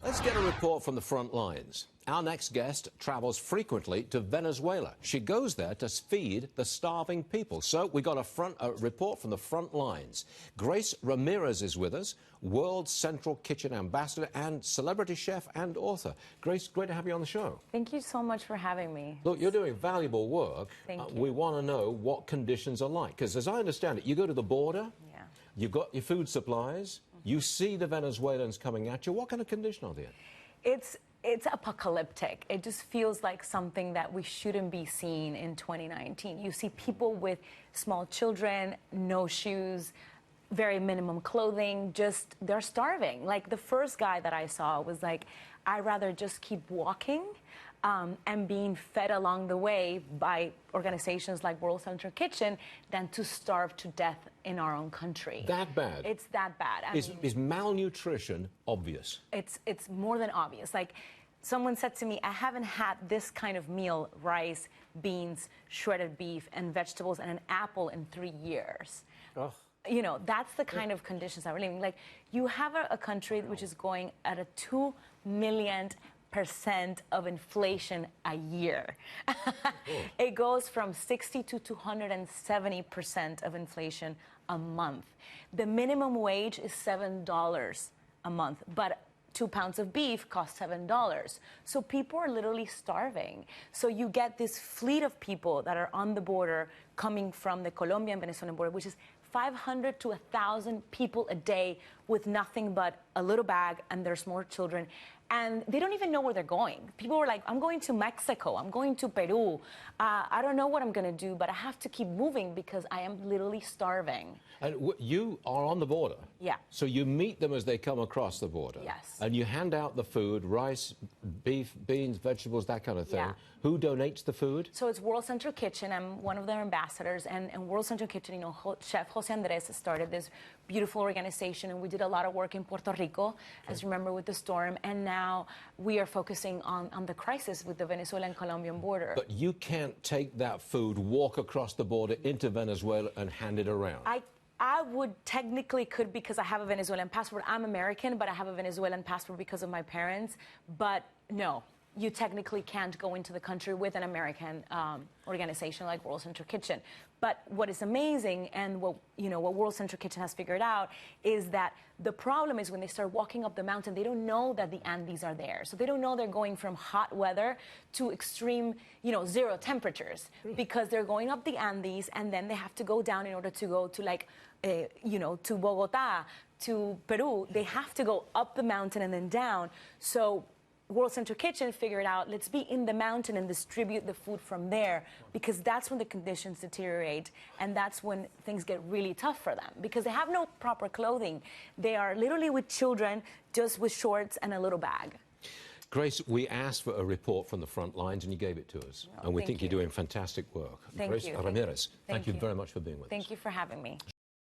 Let's get a report from the front lines. Our next guest travels frequently to Venezuela. She goes there to feed the starving people. So we got a report from the front lines. Grace Ramirez is with us, World Central Kitchen Ambassador and celebrity chef and author. Grace, great to have you on the show. Thank you so much for having me. Look, you're doing valuable work. Thank you. We want to know what conditions are like. Because as I understand it, you go to the border, you've got your food supplies, you see the Venezuelans coming at you. What kind of condition are they in? It's apocalyptic. It just feels like something that we shouldn't be seeing in 2019. You see people with small children, no shoes, very minimum clothing, just they're starving. Like the first guy that I saw was like, I'd rather just keep walking and being fed along the way by organizations like World Central Kitchen than to starve to death in our own country. That bad? It's that bad. Is malnutrition obvious? It's more than obvious. Like someone said to me, I haven't had this kind of meal, rice, beans, shredded beef, and vegetables, and an apple in 3 years. Oh. You know, that's the kind of conditions that we're living. Like, you have a country which is going at a 2 million% of inflation a year. It goes from 60 to 270% of inflation a month. The minimum wage is $7 a month, but 2 pounds of beef costs $7. So people are literally starving. So you get this fleet of people that are on the border coming from the Colombian Venezuelan border, which is 500 to 1,000 people a day with nothing but a little bag and their small children. And they don't even know where they're going. People were like, I'm going to Mexico, I'm going to Peru. I don't know what I'm gonna do, but I have to keep moving because I am literally starving. And you are on the border? Yeah. So you meet them as they come across the border? Yes. And you hand out the food, rice, beef, beans, vegetables, that kind of thing. Yeah. Who donates the food? So it's World Central Kitchen. I'm one of their ambassadors. And World Central Kitchen, you know, Chef Jose Andres started this beautiful organization. And we did a lot of work in Puerto Rico, as you remember, with the storm. And now we are focusing on the crisis with the Venezuelan-Colombian border. But you can't take that food, walk across the border into Venezuela and hand it around. I would technically could because I have a Venezuelan passport. I'm American, but I have a Venezuelan passport because of my parents. But no, you technically can't go into the country with an American organization like World Central Kitchen. But what is amazing, and what World Central Kitchen has figured out, is that the problem is when they start walking up the mountain, they don't know that the Andes are there. So they don't know they're going from hot weather to extreme, 0 temperatures, because they're going up the Andes and then they have to go down in order to go to to Bogota, to Peru. They have to go up the mountain and then down. So World Central Kitchen figured out, let's be in the mountain and distribute the food from there, because that's when the conditions deteriorate, and that's when things get really tough for them, because they have no proper clothing. They are literally with children, just with shorts and a little bag. Grace, we asked for a report from the front lines, and you gave it to us. And we think you're doing fantastic work. Thank Grace you. Ramirez, thank you you very much for being with us. Thank you for having me.